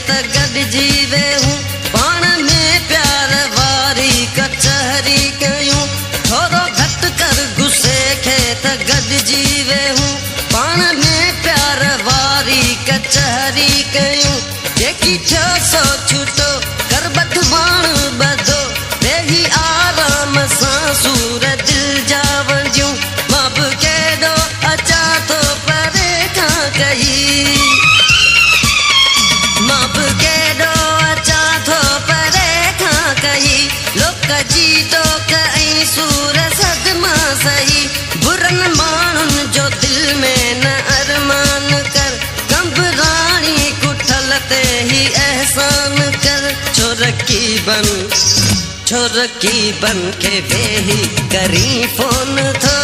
त गॾिजी वेहूं पाण में प्यार वारी कचहरी कयूं थोरो घटि कर गुस्से खे त गॾिजी वेहूं पाण में प्यार वारी कचहरी कयूं जेकी थियो सो छूटो कर बदमाण ॿधो वेही आराम सां सूर दिल जा वंझियूं मां बि केॾो अचां थो परे खां कही मां बि केॾो अचां थो परे खां कही लोक जी टोक ऐं सूर सदमा सही बुरनि माण्हुनि जो दिलि में न अरमान कर कंबराणी कुठल ते ही एहसान कर छो रकीबन खे वेही करी फोन थो